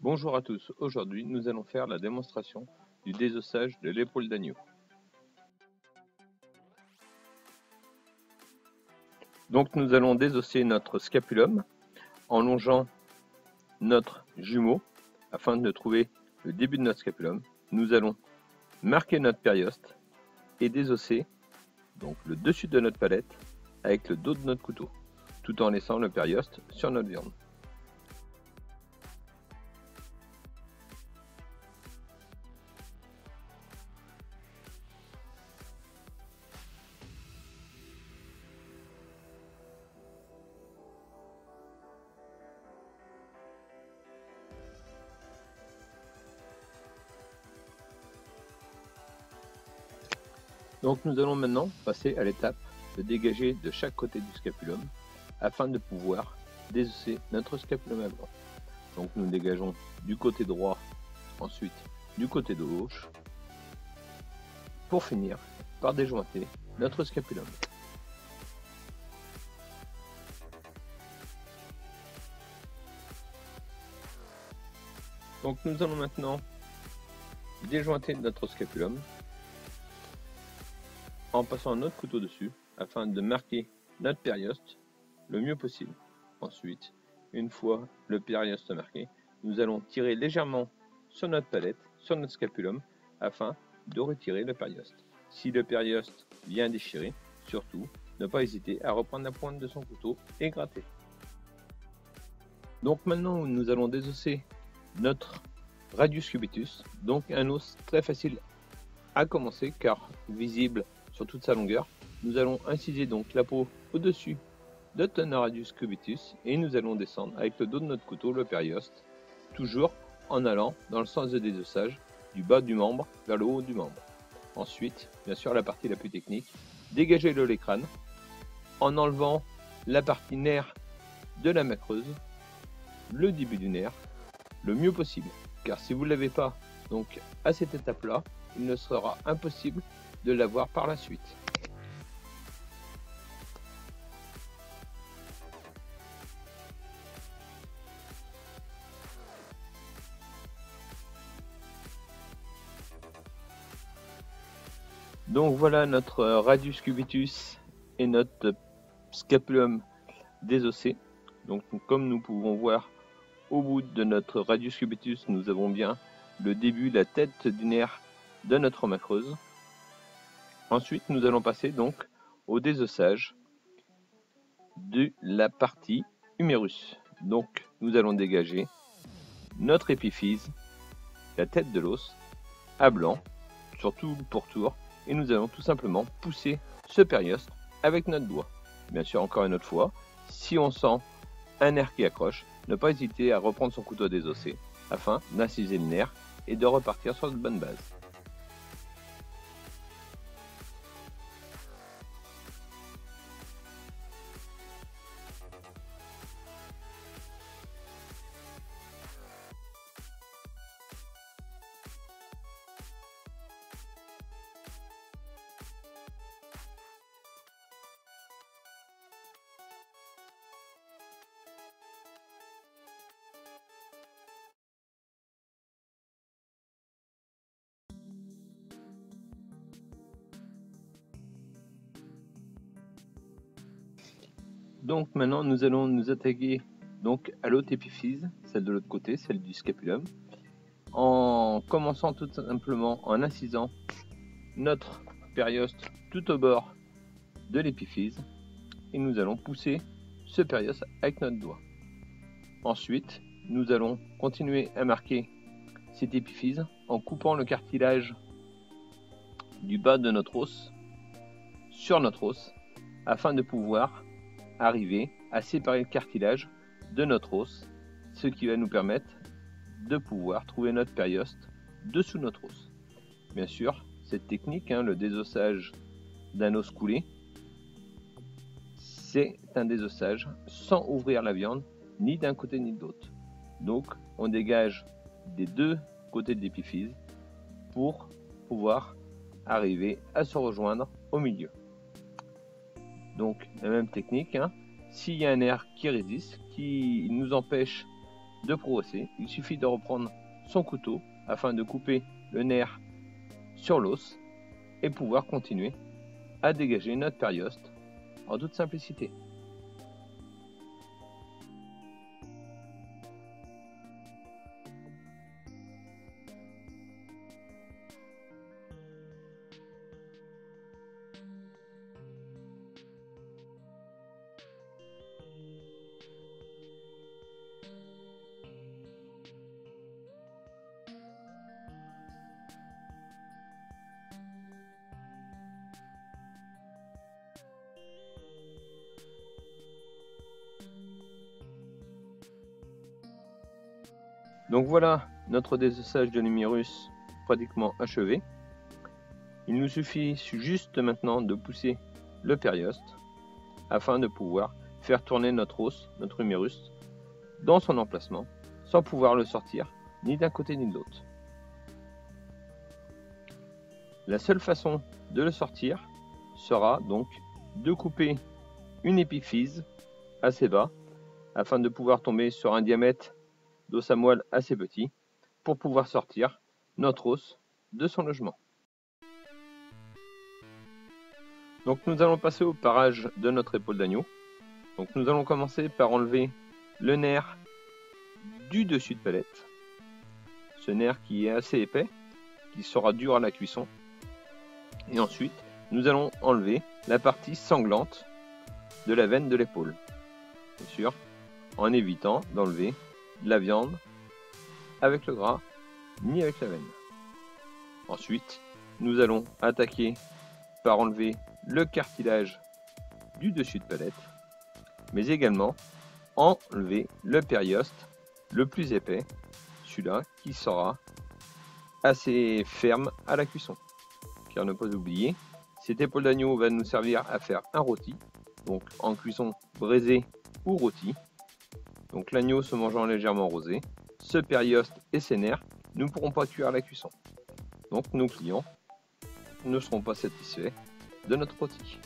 Bonjour à tous, aujourd'hui nous allons faire la démonstration du désossage de l'épaule d'agneau. Donc nous allons désosser notre scapulum en longeant notre jumeau afin de trouver le début de notre scapulum. Nous allons marquer notre périoste et désosser donc le dessus de notre palette avec le dos de notre couteau, tout en laissant le périoste sur notre viande. Donc nous allons maintenant passer à l'étape de dégager de chaque côté du scapulum afin de pouvoir désosser notre scapulum à blanc. Donc nous dégageons du côté droit, ensuite du côté gauche, pour finir par déjointer notre scapulum. Donc nous allons maintenant déjointer notre scapulum en passant notre couteau dessus afin de marquer notre périoste le mieux possible. Ensuite, une fois le périoste marqué, nous allons tirer légèrement sur notre palette, sur notre scapulum, afin de retirer le périoste. Si le périoste vient déchirer, surtout, ne pas hésiter à reprendre la pointe de son couteau et gratter. Donc maintenant, nous allons désosser notre radius cubitus, donc un os très facile à commencer car visible sur toute sa longueur. Nous allons inciser donc la peau au-dessus de notre radius cubitus et nous allons descendre avec le dos de notre couteau le périoste, toujours en allant dans le sens de désossage du bas du membre vers le haut du membre. Ensuite, bien sûr la partie la plus technique, dégager le lait crâne en enlevant la partie nerf de la main creuse, le début du nerf, le mieux possible. Car si vous ne l'avez pas donc à cette étape là, il ne sera impossible de l'avoir par la suite. Donc voilà notre radius cubitus et notre scapulum désossé. Donc comme nous pouvons voir au bout de notre radius cubitus, nous avons bien le début, la tête du nerf de notre main creuse. Ensuite, nous allons passer donc au désossage de la partie humérus. Donc, nous allons dégager notre épiphyse, la tête de l'os, à blanc, sur tout le pourtour, et nous allons tout simplement pousser ce périoste avec notre doigt. Bien sûr, encore une autre fois, si on sent un nerf qui accroche, ne pas hésiter à reprendre son couteau à désosser afin d'inciser le nerf et de repartir sur de bonnes bases. Donc maintenant nous allons nous attaquer donc à l'autre épiphyse, celle de l'autre côté, celle du scapulum, en commençant tout simplement en incisant notre périoste tout au bord de l'épiphyse et nous allons pousser ce périoste avec notre doigt. Ensuite, nous allons continuer à marquer cette épiphyse en coupant le cartilage du bas de notre os sur notre os afin de pouvoir arriver à séparer le cartilage de notre os, ce qui va nous permettre de pouvoir trouver notre périoste dessous notre os. Bien sûr, cette technique, le désossage d'un os coulé, c'est un désossage sans ouvrir la viande, ni d'un côté ni de l'autre. Donc, on dégage des deux côtés de l'épiphyse pour pouvoir arriver à se rejoindre au milieu. Donc la même technique, s'il y a un nerf qui résiste, qui nous empêche de progresser, il suffit de reprendre son couteau afin de couper le nerf sur l'os et pouvoir continuer à dégager notre périoste en toute simplicité. Donc voilà notre désossage de l'humérus pratiquement achevé. Il nous suffit juste maintenant de pousser le périoste afin de pouvoir faire tourner notre os, notre humérus, dans son emplacement sans pouvoir le sortir ni d'un côté ni de l'autre. La seule façon de le sortir sera donc de couper une épiphyse assez bas afin de pouvoir tomber sur un diamètre d'os à moelle assez petit pour pouvoir sortir notre os de son logement. Donc nous allons passer au parage de notre épaule d'agneau. Donc nous allons commencer par enlever le nerf du dessus de palette. Ce nerf qui est assez épais, qui sera dur à la cuisson. Et ensuite, nous allons enlever la partie sanglante de la veine de l'épaule. Bien sûr, en évitant d'enlever de la viande avec le gras ni avec la veine. Ensuite, nous allons attaquer par enlever le cartilage du dessus de palette, mais également enlever le périoste le plus épais, celui-là qui sera assez ferme à la cuisson. Car ne pas oublier, cette épaule d'agneau va nous servir à faire un rôti, donc en cuisson braisée ou rôti. Donc l'agneau se mangeant légèrement rosé, ce périoste et ses nerfs ne pourront pas cuire à la cuisson. Donc nos clients ne seront pas satisfaits de notre rôti.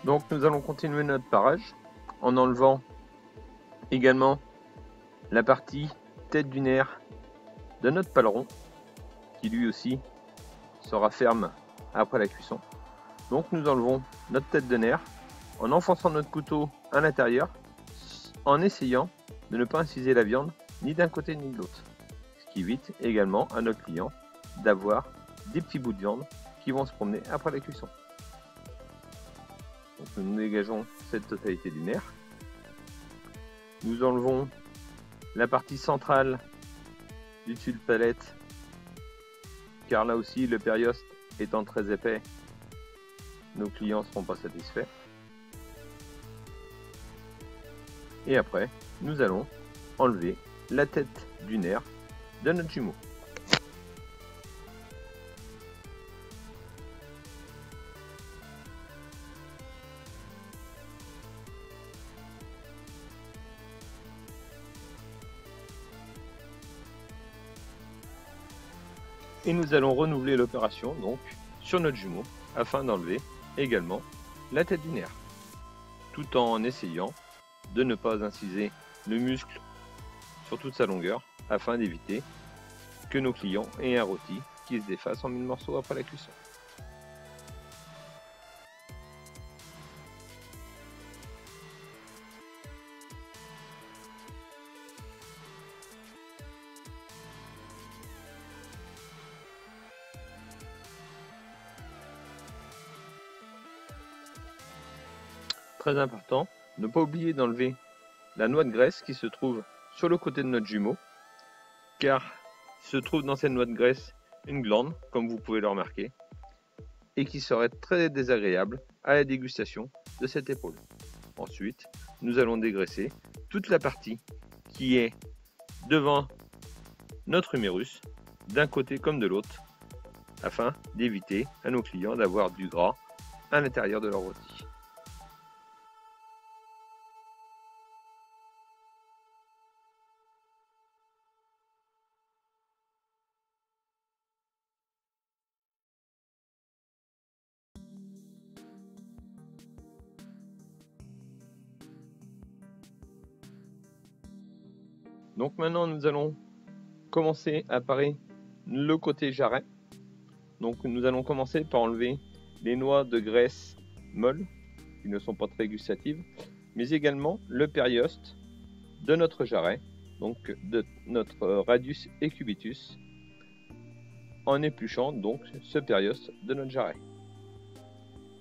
Donc nous allons continuer notre parage en enlevant également la partie tête du nerf de notre paleron qui lui aussi sera ferme après la cuisson. Donc nous enlevons notre tête de nerf en enfonçant notre couteau à l'intérieur en essayant de ne pas inciser la viande ni d'un côté ni de l'autre. Ce qui évite également à notre client d'avoir des petits bouts de viande qui vont se promener après la cuisson. Donc nous dégageons cette totalité du nerf. Nous enlevons la partie centrale du dessus de palette, car là aussi le périoste étant très épais, nos clients ne seront pas satisfaits. Et après, nous allons enlever la tête du nerf de notre jumeau. Et nous allons renouveler l'opération donc sur notre jumeau afin d'enlever également la tête du nerf, tout en essayant de ne pas inciser le muscle sur toute sa longueur afin d'éviter que nos clients aient un rôti qui se défasse en 1000 morceaux après la cuisson. Très important, ne pas oublier d'enlever la noix de graisse qui se trouve sur le côté de notre jumeau, car se trouve dans cette noix de graisse une glande, comme vous pouvez le remarquer, et qui serait très désagréable à la dégustation de cette épaule. Ensuite, nous allons dégraisser toute la partie qui est devant notre humérus, d'un côté comme de l'autre, afin d'éviter à nos clients d'avoir du gras à l'intérieur de leur rôti. Donc maintenant nous allons commencer à parer le côté jarret. Donc nous allons commencer par enlever les noix de graisse molles qui ne sont pas très gustatives, mais également le périoste de notre jarret, donc de notre radius et cubitus, en épluchant donc ce périoste de notre jarret.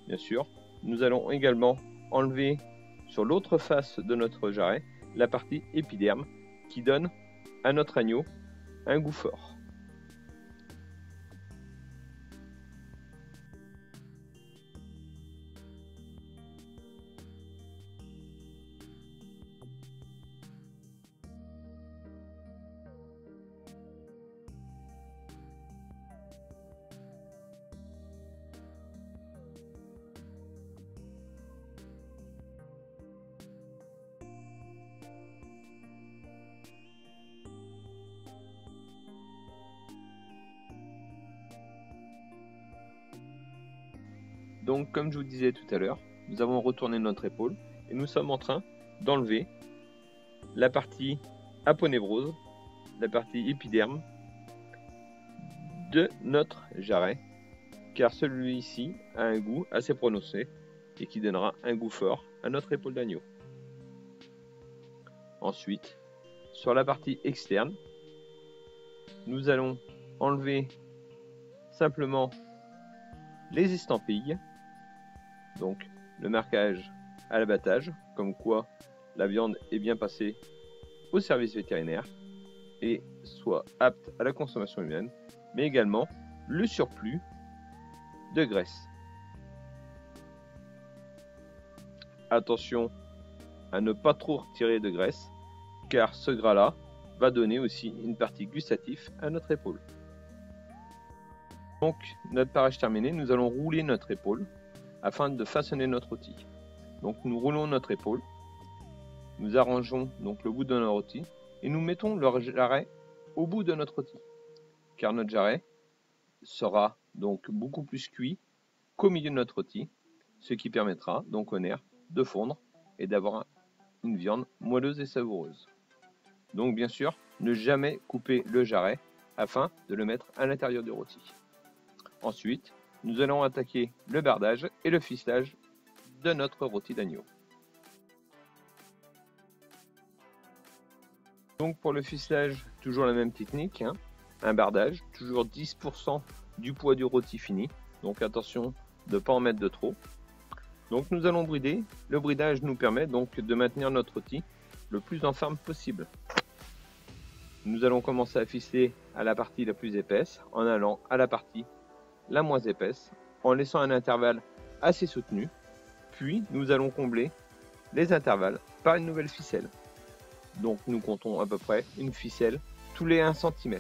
Bien sûr, nous allons également enlever sur l'autre face de notre jarret la partie épiderme qui donne à notre agneau un goût fort. Donc comme je vous disais tout à l'heure, nous avons retourné notre épaule et nous sommes en train d'enlever la partie aponévrose, la partie épiderme de notre jarret, car celui-ci a un goût assez prononcé et qui donnera un goût fort à notre épaule d'agneau. Ensuite, sur la partie externe, nous allons enlever simplement les estampilles, donc le marquage à l'abattage, comme quoi la viande est bien passée au service vétérinaire et soit apte à la consommation humaine, mais également le surplus de graisse. Attention à ne pas trop retirer de graisse, car ce gras-là va donner aussi une partie gustative à notre épaule. Donc notre parage terminé, nous allons rouler notre épaule afin de façonner notre rôti. Donc nous roulons notre épaule, nous arrangeons donc le bout de notre rôti et nous mettons le jarret au bout de notre rôti, car notre jarret sera donc beaucoup plus cuit qu'au milieu de notre rôti, ce qui permettra donc au nerf de fondre et d'avoir une viande moelleuse et savoureuse. Donc bien sûr, ne jamais couper le jarret afin de le mettre à l'intérieur du rôti. Ensuite, nous allons attaquer le bardage et le ficelage de notre rôti d'agneau. Donc pour le ficelage, toujours la même technique, un bardage, toujours 10% du poids du rôti fini, donc attention de ne pas en mettre de trop. Donc nous allons brider, le bridage nous permet donc de maintenir notre rôti le plus en forme possible. Nous allons commencer à ficeler à la partie la plus épaisse, en allant à la partie la moins épaisse, en laissant un intervalle assez soutenu, puis nous allons combler les intervalles par une nouvelle ficelle. Donc nous comptons à peu près une ficelle tous les 1 cm.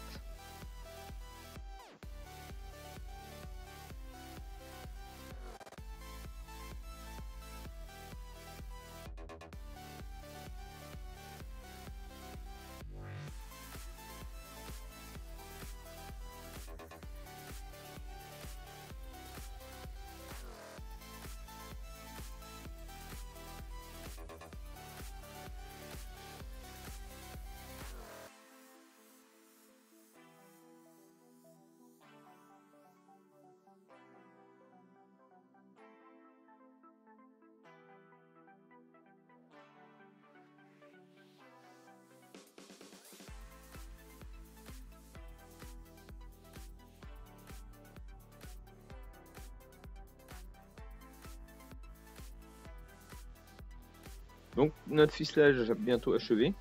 Donc notre ficelage est bientôt achevé.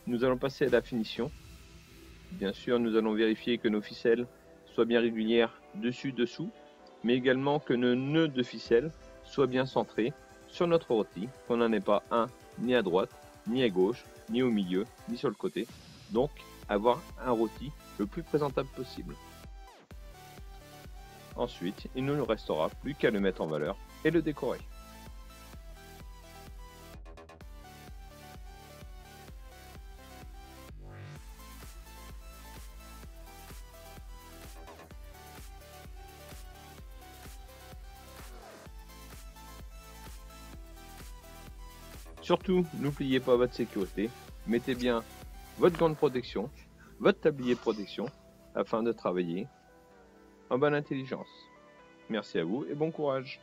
Nous allons passer à la finition. Bien sûr, nous allons vérifier que nos ficelles soient bien régulières dessus-dessous, mais également que nos nœuds de ficelle soient bien centrés sur notre rôti, qu'on n'en ait pas un ni à droite, ni à gauche, ni au milieu, ni sur le côté. Donc avoir un rôti le plus présentable possible. Ensuite, il ne nous restera plus qu'à le mettre en valeur et le décorer. Surtout, n'oubliez pas votre sécurité, mettez bien votre gant de protection, votre tablier de protection, afin de travailler en bonne intelligence. Merci à vous et bon courage.